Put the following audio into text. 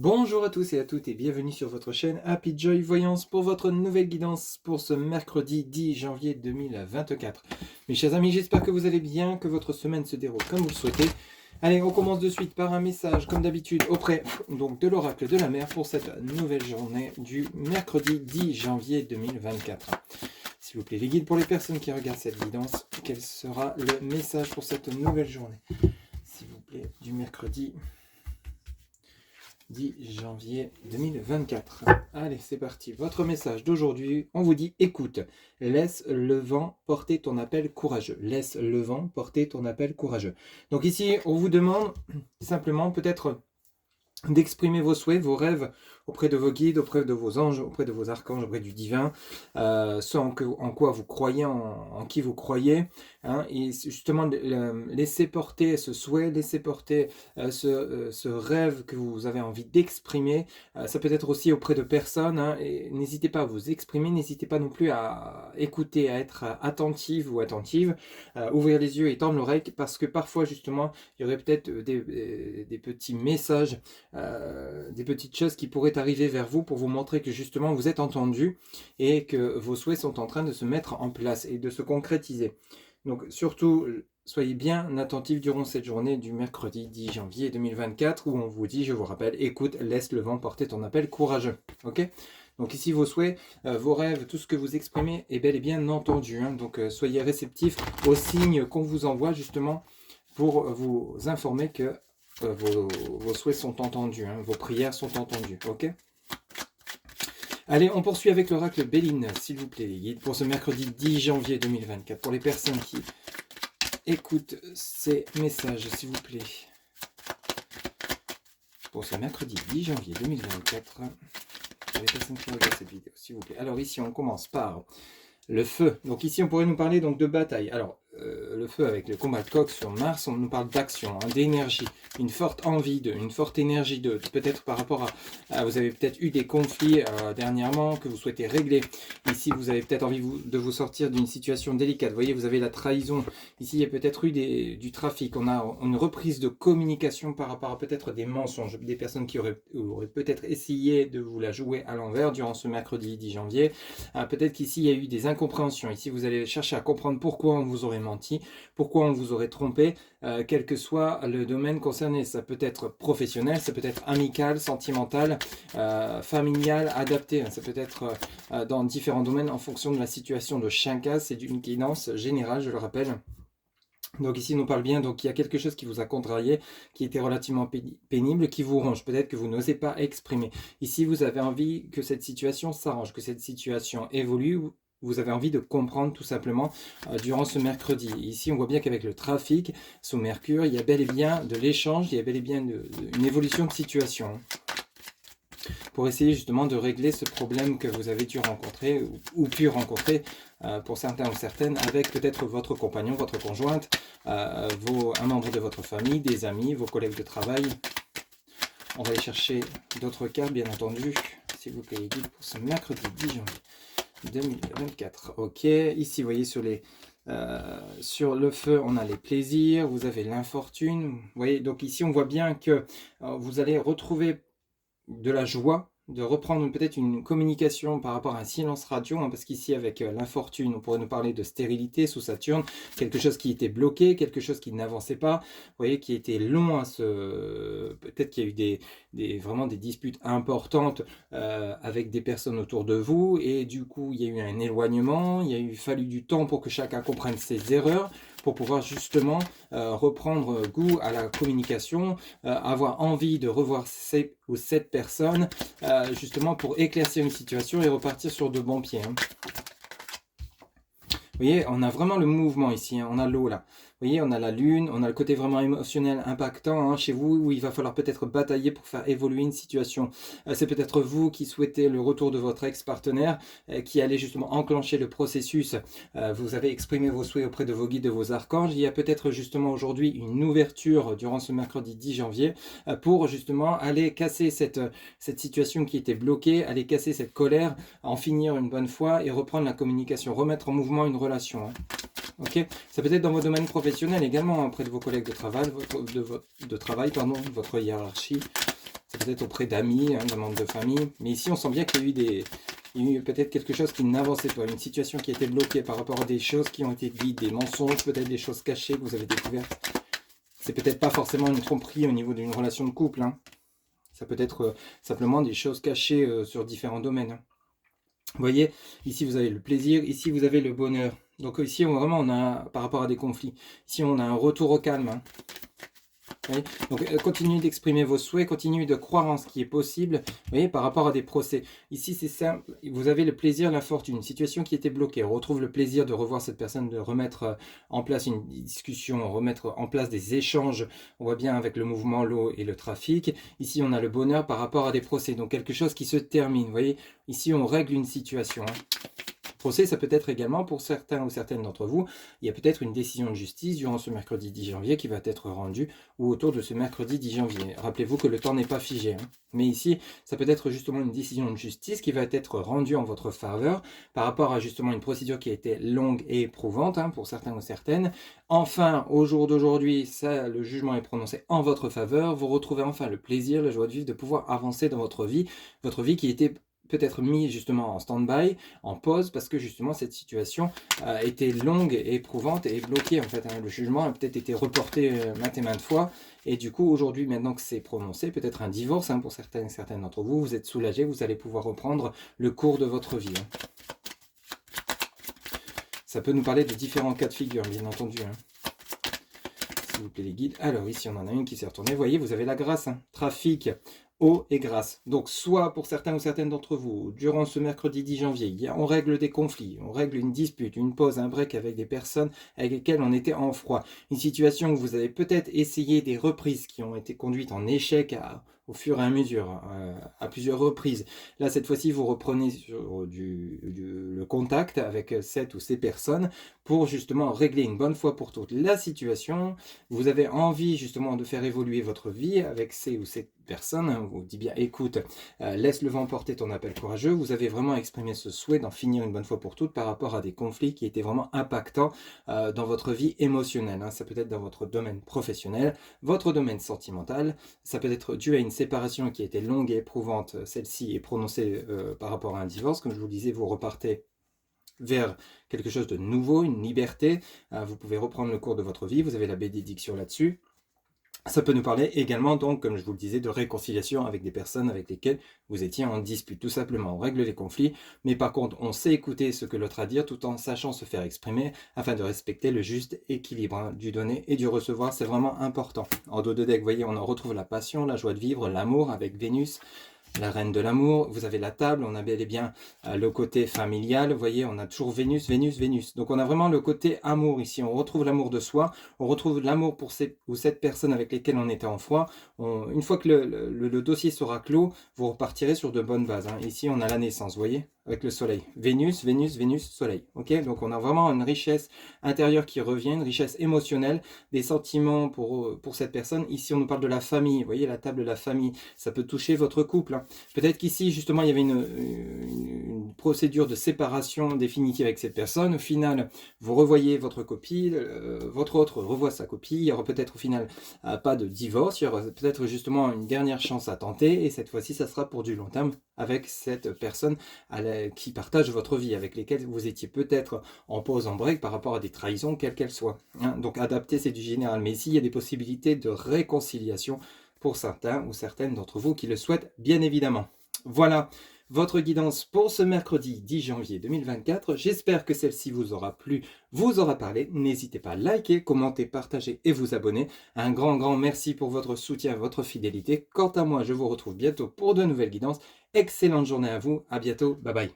Bonjour à tous et à toutes et bienvenue sur votre chaîne Happy Joy Voyance pour votre nouvelle guidance pour ce mercredi 10 janvier 2024. Mes chers amis, j'espère que vous allez bien, que votre semaine se déroule comme vous le souhaitez. Allez, on commence de suite par un message, comme d'habitude, auprès donc, de l'oracle de la mer pour cette nouvelle journée du mercredi 10 janvier 2024. S'il vous plaît, les guides pour les personnes qui regardent cette guidance, quel sera le message pour cette nouvelle journée? S'il vous plaît, du mercredi 10 janvier 2024. Allez, c'est parti. Votre message d'aujourd'hui, on vous dit écoute, laisse le vent porter ton appel courageux. Laisse le vent porter ton appel courageux. Donc ici, on vous demande simplement peut-être d'exprimer vos souhaits, vos rêves auprès de vos guides, auprès de vos anges, auprès de vos archanges, auprès du divin, ce en quoi vous croyez, en qui vous croyez, hein, et justement laissez porter ce souhait, laissez porter ce rêve que vous avez envie d'exprimer. Ça peut être aussi auprès de personnes, hein, et n'hésitez pas à vous exprimer, n'hésitez pas non plus à écouter, à être attentive ou attentive, ouvrir les yeux et tendre l'oreille, parce que parfois justement il y aurait peut-être des petits messages, des petites choses qui pourraient arriver vers vous pour vous montrer que justement vous êtes entendu et que vos souhaits sont en train de se mettre en place et de se concrétiser. Donc surtout, soyez bien attentifs durant cette journée du mercredi 10 janvier 2024 où on vous dit, je vous rappelle, écoute, laisse le vent porter ton appel courageux. Ok ? Donc ici vos souhaits, vos rêves, tout ce que vous exprimez est bel et bien entendu. Hein. Donc soyez réceptifs aux signes qu'on vous envoie justement pour vous informer que vos souhaits sont entendus, hein, vos prières sont entendues, ok? Allez, on poursuit avec l'oracle Béline, s'il vous plaît, les guides, pour ce mercredi 10 janvier 2024. Pour les personnes qui écoutent ces messages, s'il vous plaît. Pour ce mercredi 10 janvier 2024, pour les personnes qui regardent cette vidéo, s'il vous plaît. Alors ici, on commence par le feu. Donc ici, on pourrait nous parler donc de bataille. Alors, le feu avec le combat de coq sur Mars, on nous parle d'action, hein, d'énergie, une forte envie, une forte énergie peut-être par rapport à vous avez peut-être eu des conflits dernièrement que vous souhaitez régler. Ici, vous avez peut-être envie de vous sortir d'une situation délicate. Vous voyez, vous avez la trahison. Ici, il y a peut-être eu du trafic. On a une reprise de communication par rapport à peut-être des mensonges, des personnes qui auraient peut-être essayé de vous la jouer à l'envers durant ce mercredi 10 janvier. Peut-être qu'ici, il y a eu des incompréhensions. Ici, vous allez chercher à comprendre pourquoi on vous aurait menti, pourquoi on vous aurait trompé, quel que soit le domaine concerné. Ça peut être professionnel, ça peut être amical, sentimental, familial, adapté. Ça peut être dans différents domaines en fonction de la situation de chacun. C'est une guidance générale, je le rappelle. Donc ici, on nous parle bien, donc il y a quelque chose qui vous a contrarié, qui était relativement pénible, qui vous ronge, peut-être que vous n'osez pas exprimer. Ici, vous avez envie que cette situation s'arrange, que cette situation évolue, vous avez envie de comprendre tout simplement durant ce mercredi. Ici, on voit bien qu'avec le trafic, sous Mercure, il y a bel et bien de l'échange, il y a bel et bien une évolution de situation pour essayer justement de régler ce problème que vous avez dû rencontrer ou pu rencontrer pour certains ou certaines avec peut-être votre compagnon, votre conjointe, un membre de votre famille, des amis, vos collègues de travail. On va aller chercher d'autres cartes, bien entendu, s'il vous plaît, les guides pour ce mercredi 10 janvier 2024. Ok, ici, vous voyez, sur le feu, on a les plaisirs, vous avez l'infortune. Vous voyez, donc ici, on voit bien que vous allez retrouver de la joie, de reprendre peut-être une communication par rapport à un silence radio, hein, parce qu'ici avec l'infortune, on pourrait nous parler de stérilité sous Saturne, quelque chose qui était bloqué, quelque chose qui n'avançait pas, vous voyez, qui était long à peut-être qu'il y a eu vraiment des disputes importantes avec des personnes autour de vous, et du coup il y a eu un éloignement, il y a eu fallu du temps pour que chacun comprenne ses erreurs, pour pouvoir justement reprendre goût à la communication, avoir envie de revoir cette personne, justement pour éclaircir une situation et repartir sur de bons pieds. Hein. Vous voyez, on a vraiment le mouvement ici, hein, on a l'eau là. Vous voyez, on a la lune, on a le côté vraiment émotionnel impactant hein, chez vous, où il va falloir peut-être batailler pour faire évoluer une situation. C'est peut-être vous qui souhaitez le retour de votre ex-partenaire, qui allait justement enclencher le processus. Vous avez exprimé vos souhaits auprès de vos guides, de vos archanges. Il y a peut-être justement aujourd'hui une ouverture durant ce mercredi 10 janvier pour justement aller casser cette situation qui était bloquée, aller casser cette colère, en finir une bonne fois et reprendre la communication, remettre en mouvement une relation. Hein. Ok, ça peut être dans vos domaines professionnels également, auprès de vos collègues de travail, votre hiérarchie. Ça peut être auprès d'amis, d'un membre de famille. Mais ici, on sent bien qu'il y a eu il y a eu peut-être quelque chose qui n'avançait pas, une situation qui a été bloquée par rapport à des choses qui ont été dites, des mensonges, peut-être des choses cachées que vous avez découvertes. C'est peut-être pas forcément une tromperie au niveau d'une relation de couple. Hein. Ça peut être simplement des choses cachées sur différents domaines. Hein. Vous voyez, ici vous avez le plaisir, ici vous avez le bonheur. Donc ici, on a, par rapport à des conflits, ici on a un retour au calme. Hein. Oui. Donc, continuez d'exprimer vos souhaits, continuez de croire en ce qui est possible, vous voyez, par rapport à des procès. Ici, c'est simple, vous avez le plaisir, la fortune, une situation qui était bloquée. On retrouve le plaisir de revoir cette personne, de remettre en place une discussion, remettre en place des échanges. On voit bien avec le mouvement, l'eau et le trafic. Ici, on a le bonheur par rapport à des procès, donc quelque chose qui se termine. Vous voyez, ici, on règle une situation. Hein. Procès, ça peut être également pour certains ou certaines d'entre vous, il y a peut-être une décision de justice durant ce mercredi 10 janvier qui va être rendue ou autour de ce mercredi 10 janvier. Rappelez-vous que le temps n'est pas figé. Hein. Mais ici, ça peut être justement une décision de justice qui va être rendue en votre faveur par rapport à justement une procédure qui a été longue et éprouvante hein, pour certains ou certaines. Enfin, au jour d'aujourd'hui, le jugement est prononcé en votre faveur. Vous retrouvez enfin le plaisir, la joie de vivre, de pouvoir avancer dans votre vie qui était peut-être mis justement en stand-by, en pause, parce que justement cette situation était longue et éprouvante et bloquée en fait. Hein. Le jugement a peut-être été reporté maintes et maintes fois, et du coup aujourd'hui, maintenant que c'est prononcé, peut-être un divorce hein, pour certaines d'entre vous, vous êtes soulagés, vous allez pouvoir reprendre le cours de votre vie. Hein. Ça peut nous parler de différents cas de figure, bien entendu. Hein. S'il vous plaît les guides. Alors ici on en a une qui s'est retournée, vous voyez, vous avez la grâce, hein. Trafic, eau et grâce. Donc soit pour certains ou certaines d'entre vous, durant ce mercredi 10 janvier, on règle des conflits, on règle une dispute, une pause, un break avec des personnes avec lesquelles on était en froid. Une situation où vous avez peut-être essayé des reprises qui ont été conduites en échec au fur et à mesure, à plusieurs reprises. Là, cette fois-ci, vous reprenez sur le contact avec cette ou ces personnes pour justement régler une bonne fois pour toutes la situation. Vous avez envie justement de faire évoluer votre vie avec ces ou ces personnes. On vous dit bien, écoute, laisse le vent porter ton appel courageux. Vous avez vraiment exprimé ce souhait d'en finir une bonne fois pour toutes par rapport à des conflits qui étaient vraiment impactants dans votre vie émotionnelle. Hein. Ça peut être dans votre domaine professionnel, votre domaine sentimental. Ça peut être dû à une séparation qui a été longue et éprouvante. Celle-ci est prononcée par rapport à un divorce. Comme je vous le disais, vous repartez vers quelque chose de nouveau, une liberté. Vous pouvez reprendre le cours de votre vie. Vous avez la bénédiction là-dessus. Ça peut nous parler également, donc, comme je vous le disais, de réconciliation avec des personnes avec lesquelles vous étiez en dispute. Tout simplement, on règle les conflits, mais par contre, on sait écouter ce que l'autre a à dire tout en sachant se faire exprimer afin de respecter le juste équilibre hein, du donner et du recevoir. C'est vraiment important. En dos de deck, vous voyez, on en retrouve la passion, la joie de vivre, l'amour avec Vénus. La reine de l'amour, vous avez la table, on a bel et bien le côté familial, vous voyez, on a toujours Vénus, Vénus, Vénus. Donc on a vraiment le côté amour ici, on retrouve l'amour de soi, on retrouve l'amour pour cette personne avec lesquelles on était en froid. Une fois que le dossier sera clos, vous repartirez sur de bonnes bases. Hein. Ici on a la naissance, vous voyez, avec le soleil. Vénus, Vénus, Vénus, soleil. Ok, donc on a vraiment une richesse intérieure qui revient, une richesse émotionnelle, des sentiments pour cette personne. Ici on nous parle de la famille, vous voyez, la table de la famille, ça peut toucher votre couple. Hein. Peut-être qu'ici, justement, il y avait une procédure de séparation définitive avec cette personne. Au final, vous revoyez votre copie, votre autre revoit sa copie. Il y aura peut-être au final pas de divorce. Il y aura peut-être justement une dernière chance à tenter. Et cette fois-ci, ça sera pour du long terme avec cette personne qui partage votre vie, avec lesquelles vous étiez peut-être en pause, en break par rapport à des trahisons, quelles qu'elles soient. Hein. Donc, adapter, c'est du général. Mais ici, il y a des possibilités de réconciliation pour certains ou certaines d'entre vous qui le souhaitent, bien évidemment. Voilà votre guidance pour ce mercredi 10 janvier 2024. J'espère que celle-ci vous aura plu, vous aura parlé. N'hésitez pas à liker, commenter, partager et vous abonner. Un grand merci pour votre soutien, votre fidélité. Quant à moi, je vous retrouve bientôt pour de nouvelles guidances. Excellente journée à vous, à bientôt, bye bye.